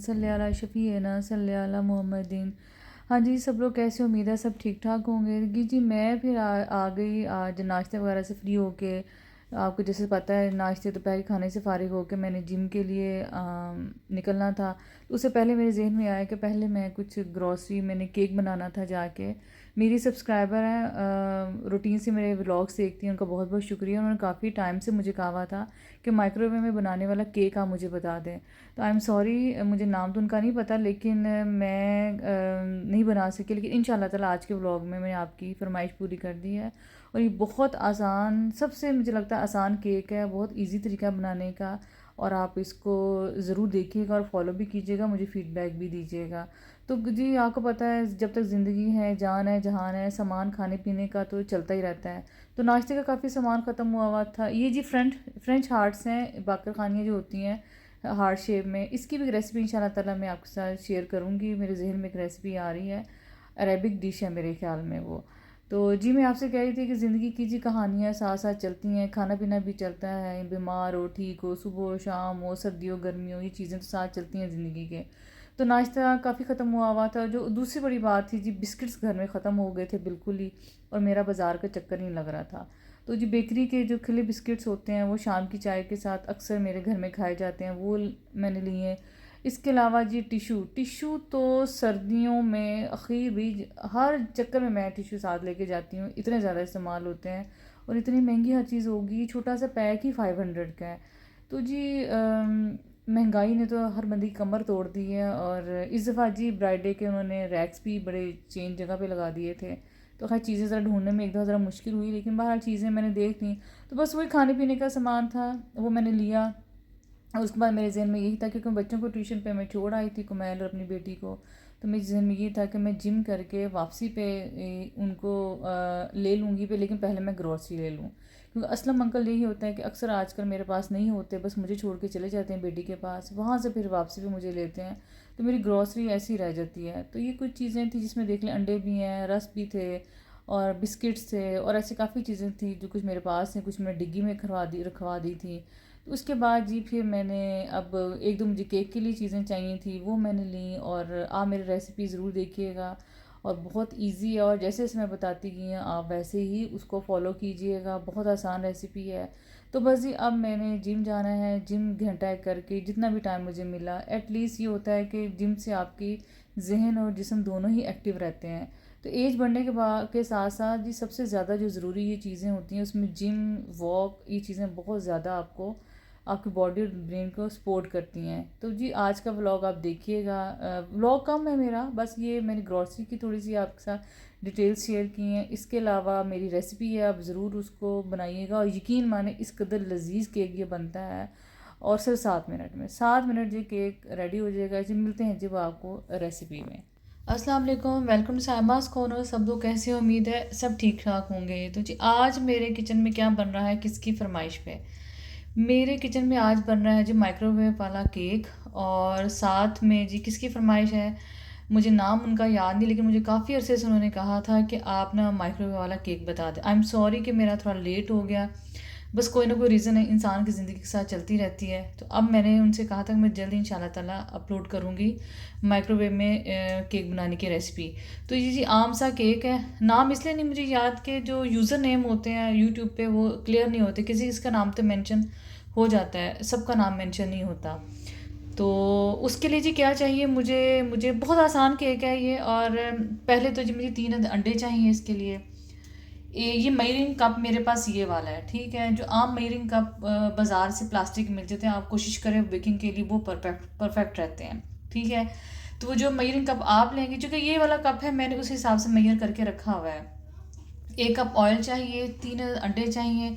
सल्ले अला शफ़ीना सल्ले अला मुहम्मदिन। हाँ जी, सब लोग कैसे, उम्मीद है सब ठीक ठाक होंगे। जी मैं फिर आ गई आज नाश्ते वगैरह से फ्री होके। आपको जैसे पता है नाश्ते दोपहर के खाने से फ़ारिग होकर मैंने जिम के लिए निकलना था। तो उससे पहले मेरे जहन में आया कि पहले मैं कुछ ग्रॉसरी, मैंने केक बनाना था जाके। मेरी सब्सक्राइबर हैं, रूटीन से मेरे व्लॉग्स देखती हैं, उनका बहुत बहुत शुक्रिया। उन्होंने काफ़ी टाइम से मुझे कहा हुआ था कि माइक्रोवेव में बनाने वाला केक आप मुझे बता दें। तो आई एम सॉरी, मुझे नाम तो उनका नहीं पता, लेकिन मैं नहीं बना सकी। लेकिन इंशाल्लाह ताला आज के व्लॉग में मैंने आपकी फरमाइश पूरी कर दी है। और ये बहुत आसान, सबसे मुझे लगता है आसान केक है, बहुत इजी तरीका बनाने का। और आप इसको ज़रूर देखिएगा और फॉलो भी कीजिएगा, मुझे फ़ीडबैक भी दीजिएगा। तो जी आपको पता है जब तक ज़िंदगी है, जान है, जहान है, सामान खाने पीने का तो चलता ही रहता है। तो नाश्ते का काफ़ी सामान ख़त्म हुआ था। ये जी फ्रेंच हार्ट्स हैं, बाकर खानियाँ जो होती हैं हार्ट शेप में, इसकी भी रेसिपी इंशाल्लाह ताला मैं आपके साथ शेयर करूँगी। मेरे जहन में एक रेसिपी आ रही है, अरेबिक डिश है मेरे ख्याल में वो। तो जी मैं आपसे कह रही थी कि ज़िंदगी की जी कहानियाँ साथ साथ चलती हैं, खाना पीना भी चलता है, बीमार हो, ठीक हो, सुबह हो, शाम हो, सर्दियों गर्मियों, ये चीज़ें तो साथ चलती हैं ज़िंदगी के। तो नाश्ता काफ़ी ख़त्म हुआ था। जो दूसरी बड़ी बात थी जी, बिस्किट्स घर में ख़त्म हो गए थे बिल्कुल ही, और मेरा बाज़ार का चक्कर नहीं लग रहा था। तो जी बेकरी के जो खिले बिस्किट्स होते हैं वो शाम की चाय के साथ अक्सर मेरे घर में खाए जाते हैं, वो मैंने लिए। इसके अलावा जी टिशू तो सर्दियों में आखिर भी हर चक्कर में मैं टिशू साथ लेके जाती हूँ, इतने ज़्यादा इस्तेमाल होते हैं। और इतनी महंगी हर चीज़ होगी, छोटा सा पैक ही 500 का है। तो जी महंगाई ने तो हर बंदी की कमर तोड़ दी है। और इस दफ़ा जी ब्राइडे के उन्होंने रैक्स भी बड़े चेंज जगह पे लगा दिए थे। तो खैर चीज़ें ज़रा ढूंढने में एक दफ़ा ज़रा मुश्किल हुई, लेकिन बहरहाल चीज़ें मैंने देख ली। तो बस वही खाने पीने का सामान था, वो मैंने लिया। और उसके बाद मेरे जहन में यही था, क्योंकि बच्चों को ट्यूशन पे मैं छोड़ आई थी, कुमैल और अपनी बेटी को। तो मेरे जहन में ये था कि मैं जिम करके वापसी पे उनको ले लूँगी पे, लेकिन पहले मैं ग्रॉसरी ले लूँ। क्योंकि असलम अंकल यही होता है कि अक्सर आजकल मेरे पास नहीं होते, बस मुझे छोड़ के चले जाते हैं बेटी के पास, वहाँ से फिर वापसी पे मुझे लेते हैं। तो मेरी ग्रॉसरी ऐसी रह जाती है। तो ये कुछ चीज़ें थी जिसमें देख लें अंडे भी हैं, रस भी थे, और बिस्किट्स थे, और ऐसी काफ़ी चीज़ें थी जो कुछ मेरे पास थी, कुछ मैंने डिग्गी में रखवा दी थी। तो उसके बाद जी फिर मैंने अब एक दो मुझे केक के लिए चीज़ें चाहिए थी, वो मैंने ली। और आप मेरी रेसिपी ज़रूर देखिएगा, और बहुत इजी है, और जैसे जैसे मैं बताती गई हैं आप वैसे ही उसको फॉलो कीजिएगा, बहुत आसान रेसिपी है। तो बस जी अब मैंने जिम जाना है, जिम घंटा एक करके जितना भी टाइम मुझे मिला, एटलीस्ट ये होता है कि जिम से आपकी जहन और जिस्म दोनों ही एक्टिव रहते हैं। तो एज बढ़ने के साथ साथ जी सबसे ज़्यादा जो ज़रूरी ये चीज़ें होती हैं उसमें जिम, वॉक, ये चीज़ें बहुत ज़्यादा आपको आपकी बॉडी और ब्रेन को सपोर्ट करती हैं। तो जी आज का व्लॉग आप देखिएगा। व्लॉग कम है मेरा, बस ये मैंने ग्रॉसरी की थोड़ी सी आपके साथ डिटेल्स शेयर की हैं। इसके अलावा मेरी रेसिपी है, आप ज़रूर उसको बनाइएगा, और यकीन माने इस कदर लजीज केक ये बनता है। और सिर्फ 7 मिनट में, 7 मिनट ये केक रेडी हो जाएगा। जी मिलते हैं जब आपको रेसिपी में। अस्सलाम वालेकुम, वेलकम टू साहिबास कॉर्नर। सब लोग कैसे हो, उम्मीद है सब ठीक ठाक होंगे। तो जी आज मेरे किचन में क्या बन रहा है, किसकी फरमाइश पे? मेरे किचन में आज बन रहा है जी माइक्रोवेव वाला केक। और साथ में जी किसकी फरमाइश है, मुझे नाम उनका याद नहीं, लेकिन मुझे काफ़ी अरसे से उन्होंने कहा था कि आप ना माइक्रोवेव वाला केक बता दें। आई एम सॉरी कि मेरा थोड़ा लेट हो गया, बस कोई ना कोई रीज़न है, इंसान की ज़िंदगी के साथ चलती रहती है। तो अब मैंने उनसे कहा था कि मैं जल्दी इंशाल्लाह ताला अपलोड करूँगी माइक्रोवेव में केक बनाने की रेसिपी। तो ये जी आम सा केक है। नाम इसलिए नहीं मुझे याद के जो यूज़र नेम होते हैं यूट्यूब पे वो क्लियर नहीं होते, किसी किसी का नाम तो मेंशन हो जाता है, सबका नाम मेंशन नहीं होता। तो उसके लिए जी क्या चाहिए, मुझे मुझे बहुत आसान केक है ये। और पहले तो जी मुझे 3 अंडे चाहिए इसके लिए। ये मेयरिंग कप मेरे पास ये वाला है, ठीक है। जो आम मेयरिंग कप बाज़ार से प्लास्टिक मिल जाते हैं, आप कोशिश करें बेकिंग के लिए, वो परफेक्ट रहते हैं, ठीक है। तो वो जो मेयरिंग कप आप लेंगे, चूँकि ये वाला कप है मैंने उस हिसाब से मेयर करके रखा हुआ है। 1 कप ऑयल चाहिए, 3 अंडे चाहिए।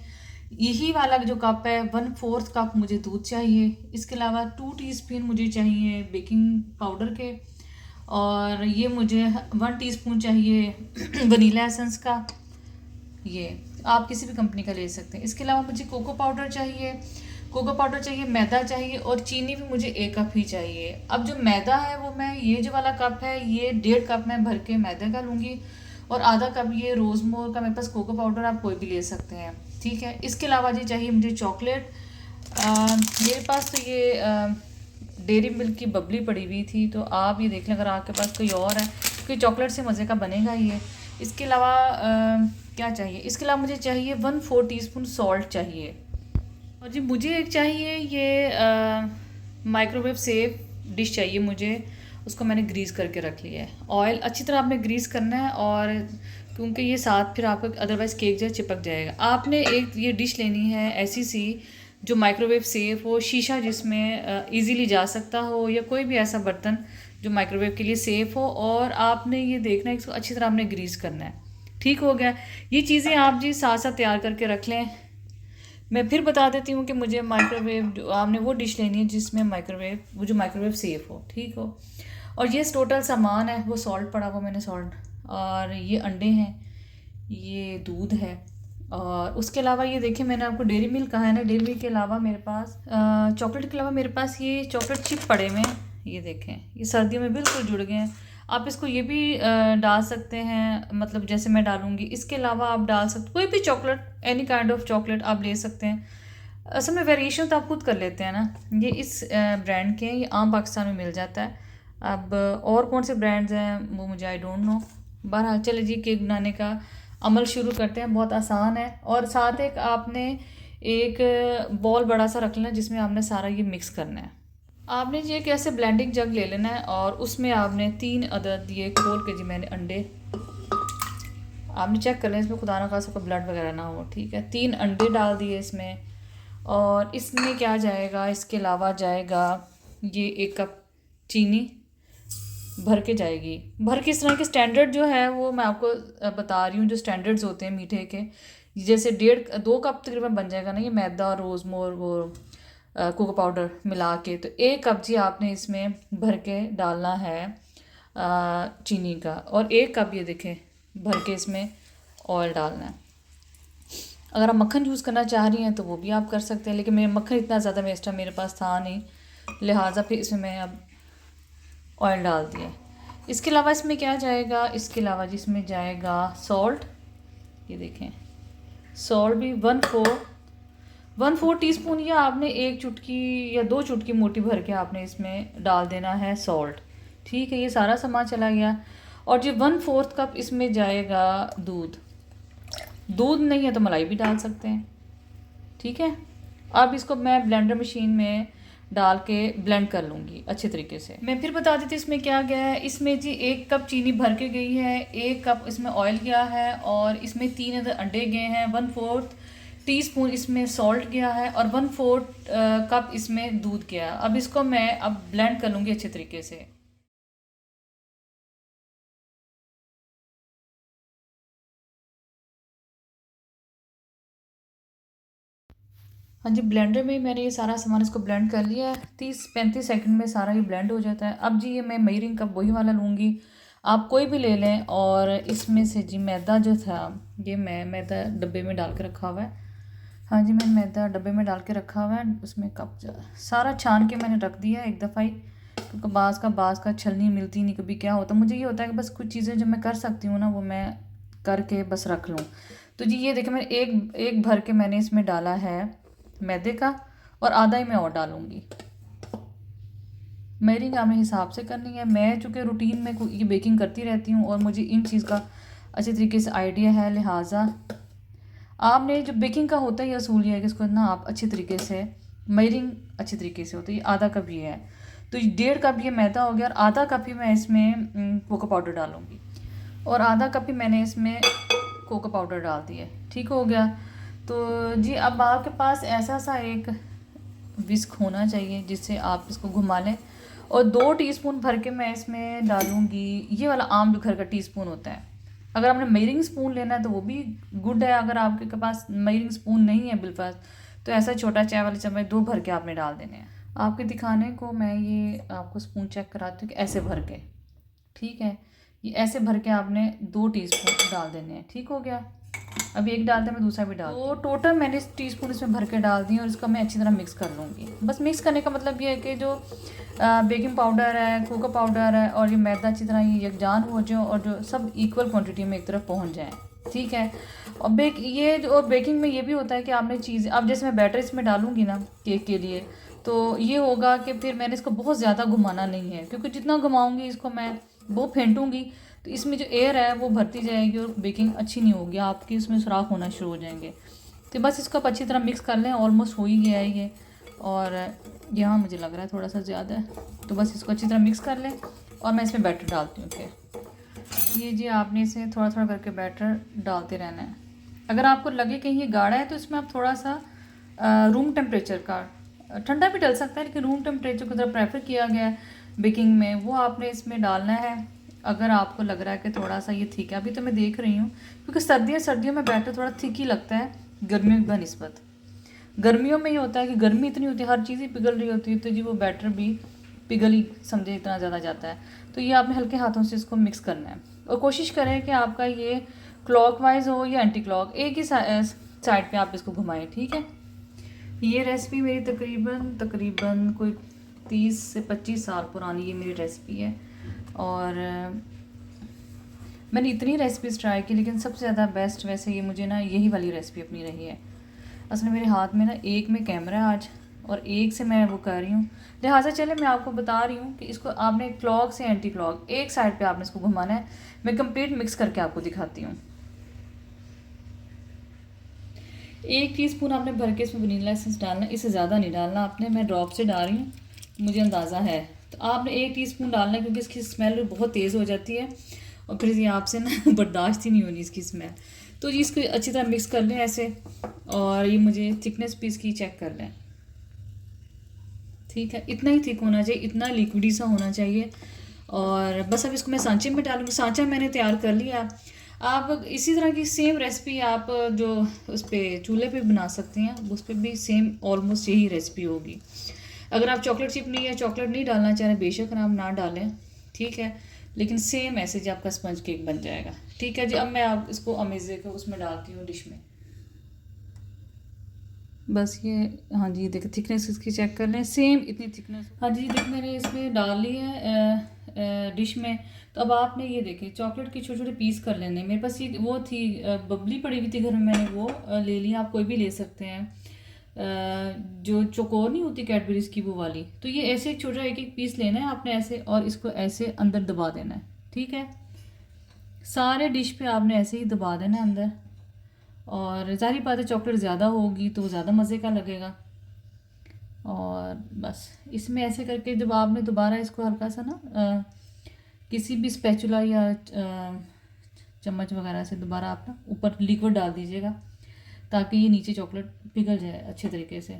यही वाला जो कप है 1/4 कप मुझे दूध चाहिए। इसके अलावा 2 टीस्पून मुझे चाहिए बेकिंग पाउडर के। और ये मुझे 1 टीस्पून चाहिए वनीला एसेंस का, ये आप किसी भी कंपनी का ले सकते हैं। इसके अलावा मुझे कोको पाउडर चाहिए, मैदा चाहिए, और चीनी भी मुझे 1 कप ही चाहिए। अब जो मैदा है वो मैं, ये जो वाला कप है ये 1.5 कप मैं भर के मैदे का लूँगी, और आधा कप ये रोज़मोर का मेरे पास कोको पाउडर, आप कोई भी ले सकते हैं, ठीक है। इसके अलावा जी चाहिए मुझे चॉकलेट। मेरे पास तो ये डेयरी मिल्क की बबली पड़ी हुई थी, तो आप ये देख लें अगर आपके पास कोई और है, क्योंकि चॉकलेट से मज़े का बनेगा ये। इसके अलावा क्या चाहिए, इसके अलावा मुझे चाहिए 1/4 टीस्पून सॉल्ट चाहिए। और जी मुझे एक चाहिए ये माइक्रोवेव सेफ डिश चाहिए मुझे, उसको मैंने ग्रीस करके रख लिया है। ऑयल अच्छी तरह आपने ग्रीस करना है, और क्योंकि ये साथ फिर आपका अदरवाइज़ केक जो चिपक जाएगा। आपने एक ये डिश लेनी है ऐसी सी जो माइक्रोवेव सेफ हो, शीशा जिसमें इजीली जा सकता हो, या कोई भी ऐसा बर्तन जो माइक्रोवेव के लिए सेफ़ हो, और आपने ये देखना है इसको अच्छी तरह आपने ग्रीस करना है। ठीक हो गया, ये चीज़ें आप जी साथ साथ तैयार करके रख लें। मैं फिर बता देती हूँ कि मुझे माइक्रोवेव आपने वो डिश लेनी है जिसमें माइक्रोवेव वो जो माइक्रोवेव सेफ़ हो, ठीक हो। और ये टोटल सामान है, वो सॉल्ट पड़ा हुआ मैंने सॉल्ट, और ये अंडे हैं, ये दूध है, और उसके अलावा ये देखिए मैंने आपको डेयरी मिल्क कहा है ना, डेयरी मिल्क के अलावा मेरे पास चॉकलेट के अलावा मेरे पास ये चॉकलेट चिप पड़े हुए हैं। ये देखें, ये सर्दियों में बिल्कुल जुड़ गए हैं। आप इसको ये भी डाल सकते हैं, मतलब जैसे मैं डालूँगी। इसके अलावा आप डाल सकते कोई भी chocolate, any kind of chocolate आप ले सकते हैं। असल में वेरिएशन तो आप खुद कर लेते हैं ना। ये इस ब्रांड के हैं, ये आम पाकिस्तान में मिल जाता है। अब और कौन से ब्रांड्स हैं वो मुझे आई डोंट नो। बहरहाल चले जी, केक बनाने का अमल शुरू करते हैं। बहुत आसान है, और साथ एक आपने एक बॉल बड़ा सा रख लेना जिसमें आपने सारा ये मिक्स करना है। आपने ये कैसे ब्लेंडिंग जग ले लेना है, और उसमें आपने 3 अदद ये खोल के जी मैंने अंडे, आपने चेक कर लें इसमें खुदा ना खासा कोई ब्लड वगैरह ना हो, ठीक है। 3 अंडे डाल दिए इसमें, और इसमें क्या जाएगा, इसके अलावा जाएगा ये 1 कप चीनी भर के जाएगी। भर के इस तरह के स्टैंडर्ड जो है वो मैं आपको बता रही हूँ, जो स्टैंडर्ड्स होते हैं मीठे के, जैसे 1.5-2 कप तकरीबन बन जाएगा ना ये मैदा, रोज़मोर, वो कोको पाउडर मिला के। तो 1 कप जी आपने इसमें भर के डालना है चीनी का, और 1 कप ये देखें भर के इसमें ऑयल डालना है। अगर आप मक्खन यूज़ करना चाह रही हैं तो वो भी आप कर सकते हैं, लेकिन मेरे मक्खन इतना ज़्यादा वेस्ट मेरे पास था नहीं, लिहाजा फिर इसमें मैं अब ऑयल डाल दिया। इसके अलावा इसमें क्या जाएगा, इसके अलावा जिसमें जाएगा सॉल्ट, ये देखें सॉल्ट भी 1/4 टीस्पून, या आपने 1 चुटकी या 2 चुटकी मोटी भर के आपने इसमें डाल देना है सॉल्ट, ठीक है। ये सारा सामान चला गया। और जो 1/4 कप इसमें जाएगा दूध नहीं है तो मलाई भी डाल सकते हैं, ठीक है। अब इसको मैं ब्लेंडर मशीन में डाल के ब्लेंड कर लूँगी अच्छे तरीके से। मैं फिर बता देती हूँ इसमें क्या गया है। इसमें जी 1 कप चीनी भर के गई है, 1 कप इसमें ऑयल गया है, और इसमें 3 अंडे गए हैं, 1/4 टीस्पून इसमें सॉल्ट गया है, और 1/4 कप इसमें दूध गया। अब इसको मैं अब ब्लेंड कर लूँगी अच्छे तरीके से। हाँ जी, ब्लेंडर में मैंने ये सारा सामान इसको ब्लेंड कर लिया है। 30-35 सेकंड में सारा ये ब्लेंड हो जाता है। अब जी ये मैं मेजरिंग कप वही वाला लूँगी, आप कोई भी ले लें। और इसमें से जी मैदा जो था, ये मैं मैदा डब्बे में डाल के रखा हुआ है। हाँ जी, मैंने मैदा डब्बे में डाल के रखा हुआ है। उसमें कप सारा छान के मैंने रख दिया एक दफ़ा ही, क्योंकि बाज़ का छलनी मिलती नहीं, कभी क्या होता। मुझे ये होता है कि बस कुछ चीज़ें जो मैं कर सकती हूँ ना वो मैं करके बस रख लूँ। तो जी ये देखिए मैंने एक भर के मैंने इसमें डाला है मैदे का, और आधा ही मैं और डालूँगी। मेरी आपने हिसाब से करनी है। मैं चूँकि रूटीन में ये बेकिंग करती रहती हूँ और मुझे इन चीज़ का अच्छे तरीके से आइडिया है, लिहाजा आपने जो बेकिंग का होता है ये असूल ये है कि इसको ना आप अच्छे तरीके से मेजरिंग अच्छे तरीके से होती है। आधा कप ये है, तो 1.5 कप ये मैदा हो गया, और आधा कप ही मैं इसमें कोको पाउडर डालूँगी, और आधा कप ही मैंने इसमें कोको पाउडर डाल दिया। ठीक हो गया। तो जी अब आपके पास ऐसा सा एक विस्क होना चाहिए जिससे आप इसको घुमा लें, और 2 टीस्पून भर के मैं इसमें डालूँगी ये वाला आम जो घर का टीस्पून होता है। अगर आपने मेजरिंग स्पून लेना है तो वो भी गुड है। अगर आपके पास मेजरिंग स्पून नहीं है बिल्कुल, तो ऐसा छोटा चाय वाले चम्मच 2 भर के आपने डाल देने हैं। आपके दिखाने को मैं ये आपको स्पून चेक कराती हूँ कि ऐसे भर के, ठीक है, ये ऐसे भर के आपने 2 टीस्पून डाल देने हैं। ठीक हो गया। अभी एक डालते मैं दूसरा भी डाल, तो टोटल मैंने टीस्पून इसमें भर के डाल दी, और इसका मैं अच्छी तरह मिक्स कर लूँगी। बस मिक्स करने का मतलब ये है कि जो बेकिंग पाउडर है, कोको पाउडर है, और ये मैदा अच्छी तरह ये यकजान हो जाए, और जो सब इक्वल क्वांटिटी में एक तरफ पहुँच जाए। ठीक है। और बेकिंग में ये भी होता है कि आपने चीज़, अब जैसे मैं बैटर इसमें डालूँगी ना केक के लिए, तो ये होगा कि फिर मैंने इसको बहुत ज़्यादा घुमाना नहीं है, क्योंकि जितना घुमाऊँगी इसको मैं वो फेंटूँगी तो इसमें जो एयर है वो भरती जाएगी और बेकिंग अच्छी नहीं होगी, आपकी इसमें सुराख होना शुरू हो जाएंगे। तो बस इसको आप अच्छी तरह मिक्स कर लें। ऑलमोस्ट हो ही गया है ये, और यहाँ मुझे लग रहा है थोड़ा सा ज़्यादा है, तो बस इसको अच्छी तरह मिक्स कर लें और मैं इसमें बैटर डालती हूँ। फिर ये जी आपने इसे थोड़ा थोड़ा करके बैटर डालते रहना है। अगर आपको लगे कि ये गाढ़ा है तो इसमें आप थोड़ा सा रूम टेम्परेचर का, ठंडा भी डल सकता है लेकिन रूम टेम्परेचर को ज़रा प्रेफर किया गया है बेकिंग में, वो आपने इसमें डालना है। अगर आपको लग रहा है कि थोड़ा सा ये थिक है, अभी तो मैं देख रही हूँ क्योंकि सर्दियों में बैटर थोड़ा थिक ही लगता है गर्मियों की बनस्बत। गर्मियों में ये होता है कि गर्मी इतनी होती है, हर चीज़ ही पिघल रही होती है, तो जी वो बैटर भी पिघल ही समझे इतना ज़्यादा जाता है। तो ये आपने हल्के हाथों से इसको मिक्स करना है और कोशिश करें कि आपका ये क्लॉकवाइज हो या एंटी क्लॉक, एक ही साइड पे आप इसको घुमाएं, ठीक है। ये रेसिपी मेरी तकरीबन कोई 30 से 25 साल पुरानी ये मेरी रेसिपी है, और मैंने इतनी रेसिपीज़ ट्राई की लेकिन सबसे ज़्यादा बेस्ट वैसे ये मुझे ना यही वाली रेसिपी अपनी रही है। असल मेरे हाथ में ना एक में कैमरा है आज और एक से मैं वो कर रही हूँ, लिहाजा चले मैं आपको बता रही हूँ कि इसको आपने क्लॉक से एंटी क्लॉक एक साइड पे आपने इसको घुमाना है। मैं कंप्लीट मिक्स करके आपको दिखाती हूँ। 1 टीस्पून आपने भर के इसमें वनीला एसेंस डालना है, इससे ज़्यादा नहीं डालना आपने, मैं ड्रॉप से डाल रही हूँ, मुझे अंदाज़ा है। तो आपने 1 टीस्पून डालना है क्योंकि इसकी स्मेल बहुत तेज़ हो जाती है और फिर ये आपसे ना बर्दाश्त ही नहीं होनी इसकी स्मेल। तो जी इसको अच्छी तरह मिक्स कर लें ऐसे, और ये मुझे थिकनेस भी इसकी चेक कर लें, ठीक है। इतना ही थिक होना चाहिए, इतना लिक्विडी सा होना चाहिए। और बस अब इसको मैं सांचे में डालूँगी। सांचा मैंने तैयार कर लिया। आप इसी तरह की सेम रेसिपी आप जो उस पर चूल्हे पे बना सकते हैं, उस पर भी सेम ऑलमोस्ट यही रेसिपी होगी। अगर आप चॉकलेट चिप नहीं या चॉकलेट नहीं डालना चाह रहे, बेशक आप ना डालें, ठीक है, लेकिन सेम ऐसे जी आपका स्पंज केक बन जाएगा, ठीक है जी। अब मैं आप इसको अमेज़े को उसमें डालती हूँ डिश में। बस ये, हाँ जी देखिए थिकनेस इसकी चेक कर लें, सेम इतनी थिकनेस। हाँ जी देख मैंने इसमें डाल ली है डिश में। तो अब आपने ये देखें चॉकलेट के छोटे छोटे पीस कर लेने। मेरे पास ये वो थी बबली पड़ी हुई थी घर में, मैंने वो ले लिया, आप कोई भी ले सकते हैं। जो चोकोर नहीं होती कैडबरीज की वो वाली, तो ये ऐसे छोटा एक एक पीस लेना है आपने ऐसे, और इसको ऐसे अंदर दबा देना है, ठीक है। सारे डिश पे आपने ऐसे ही दबा देना है अंदर, और ज़ाहिर बात है चॉकलेट ज़्यादा होगी तो ज़्यादा मज़े का लगेगा। और बस इसमें ऐसे करके जब आपने दोबारा इसको हल्का सा ना किसी भी स्पैचुला या चम्मच वगैरह से दोबारा आप ना ऊपर लिक्विड डाल दीजिएगा ताकि ये नीचे चॉकलेट पिघल जाए अच्छे तरीके से।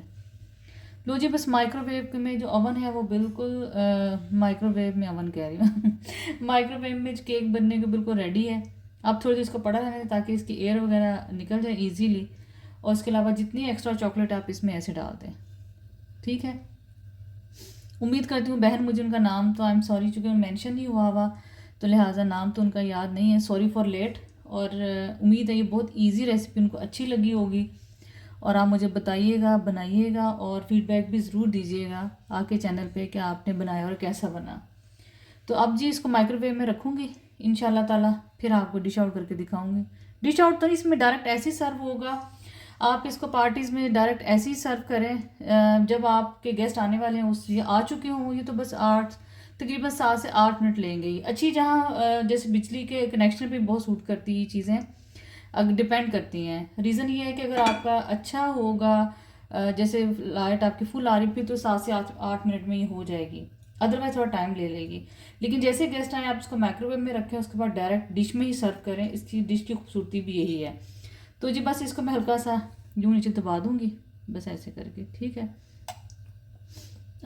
लो जी बस माइक्रोवेव में जो ओवन है वो बिल्कुल माइक्रोवेव में ओवन कह रही हूँ माइक्रोवेव में केक बनने को बिल्कुल रेडी है। आप थोड़ी देर इसको पड़ा रहने दें ताकि इसकी एयर वगैरह निकल जाए इजीली, और उसके अलावा जितनी एक्स्ट्रा चॉकलेट आप इसमें ऐसे डाल दें, ठीक है। उम्मीद करती हूँ बहन मुझे उनका नाम तो आई एम सॉरी चूँकि मेंशन नहीं हुआ तो लिहाजा नाम तो उनका याद नहीं है, सॉरी फॉर लेट। और उम्मीद है ये बहुत ईजी रेसिपी उनको अच्छी लगी होगी, और आप मुझे बताइएगा, बनाइएगा और फीडबैक भी ज़रूर दीजिएगा आके चैनल पे कि आपने बनाया और कैसा बना। तो अब जी इसको माइक्रोवेव में रखूँगी इंशाल्लाह ताला, फिर आपको डिश आउट करके दिखाऊंगी। डिश आउट तो इसमें डायरेक्ट ऐसे ही सर्व होगा, आप इसको पार्टीज़ में डायरेक्ट ऐसे ही सर्व करें जब आपके गेस्ट आने वाले हैं, उस ये आ चुके हों, ये तो बस तकरीबन 7 से 8 मिनट लेंगे ये। अच्छी जहाँ जैसे बिजली के कनेक्शन पे बहुत सूट करती है ये चीज़ें, अगर डिपेंड करती हैं। रीज़न ये है कि अगर आपका अच्छा होगा जैसे लाइट आपकी फुल आ रही थी तो 7 से 8 मिनट में ये हो जाएगी, अदरवाइज थोड़ा टाइम ले लेगी। लेकिन जैसे गेस्ट आए आप इसको माइक्रोवेव में रखें, उसके बाद डायरेक्ट डिश में ही सर्व करें, इसकी डिश की खूबसूरती भी यही है। तो जी बस इसको मैं हल्का सा यूँ नीचे दबा दूँगी बस ऐसे करके, ठीक है।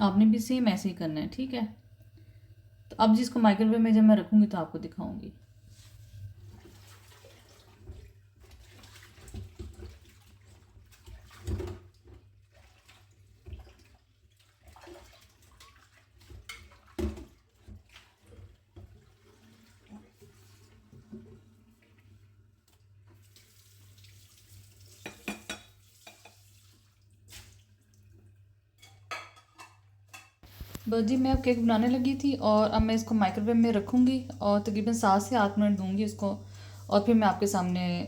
आपने भी सेम ऐसे ही करना है, ठीक है। तो अब जिसको माइक्रोवेव में जब मैं रखूँगी तो आपको दिखाऊँगी। बस जी मैं अब केक बनाने लगी थी और अब मैं इसको माइक्रोवेव में रखूँगी और तकरीबन 7 से 8 मिनट दूँगी इसको, और फिर मैं आपके सामने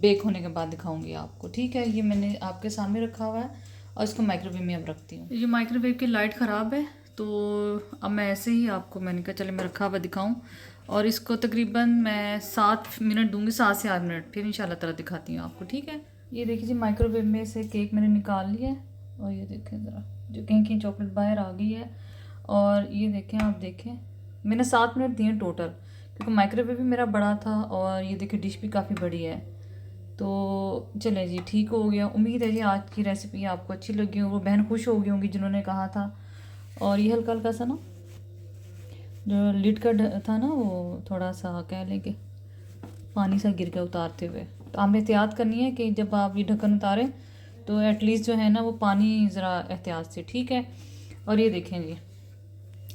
बेक होने के बाद दिखाऊँगी आपको, ठीक है। ये मैंने आपके सामने रखा हुआ है और इसको माइक्रोवेव में अब रखती हूँ। ये माइक्रोवेव की लाइट ख़राब है, तो अब मैं ऐसे ही आपको, मैंने कहा चले मैं रखा हुआ दिखाऊँ। और इसको तकरीबन मैं 7 मिनट दूंगी, 7 से 8 मिनट, फिर इंशाल्लाह ताला दिखाती हूँ आपको, ठीक है। ये देखिए जी, माइक्रोवेव में से केक मैंने निकाल लिया है, और ये देखें ज़रा, जो कहीं कहीं चॉकलेट बाहर आ गई है। और ये देखें, आप देखें, मैंने 7 मिनट दिए टोटल, क्योंकि माइक्रोवेव भी मेरा बड़ा था, और ये देखिए डिश भी काफ़ी बड़ी है। तो चलें जी, ठीक हो गया। उम्मीद है जी आज की रेसिपी आपको अच्छी लगी हो, वो बहन खुश हो गई होंगी जिन्होंने कहा था। और ये हल्का हल्का सा ना, जो लिड का था ना, वो थोड़ा सा कह लें कि पानी सा गिर गया उतारते हुए। तो आपने एहतियात करनी है कि जब आप ये ढक्कन उतारें तो एटलीस्ट जो है ना वो पानी ज़रा एहतियात से, ठीक है। और ये देखें जी,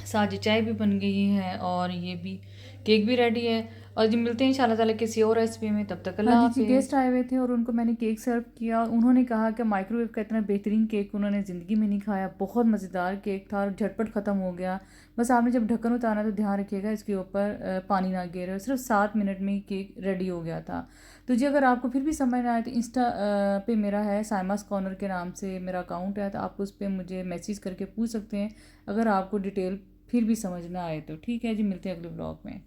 साजी चाय भी बन गई है, और ये भी केक भी रेडी है। और जी मिलते हैं इंशाल्लाह ताला किसी और रेसिपी में, तब तक अल्लाह हाफ़िज़। गेस्ट आए हुए थे और उनको मैंने केक सर्व किया। उन्होंने कहा कि माइक्रोवेव का इतना बेहतरीन केक उन्होंने ज़िंदगी में नहीं खाया, बहुत मज़ेदार केक था और झटपट ख़त्म हो गया। बस आपने जब ढक्कन उतारा तो ध्यान रखिएगा इसके ऊपर पानी ना गिरे। सिर्फ 7 मिनट में ही केक रेडी हो गया था। तो जी अगर आपको फिर भी समझ ना आए तो इंस्टा पे मेरा है साइमास कॉर्नर के नाम से मेरा अकाउंट है, तो आप उस पर मुझे मैसेज करके पूछ सकते हैं अगर आपको डिटेल फिर भी समझ ना आए तो, ठीक है जी। मिलते हैं अगले ब्लॉग में।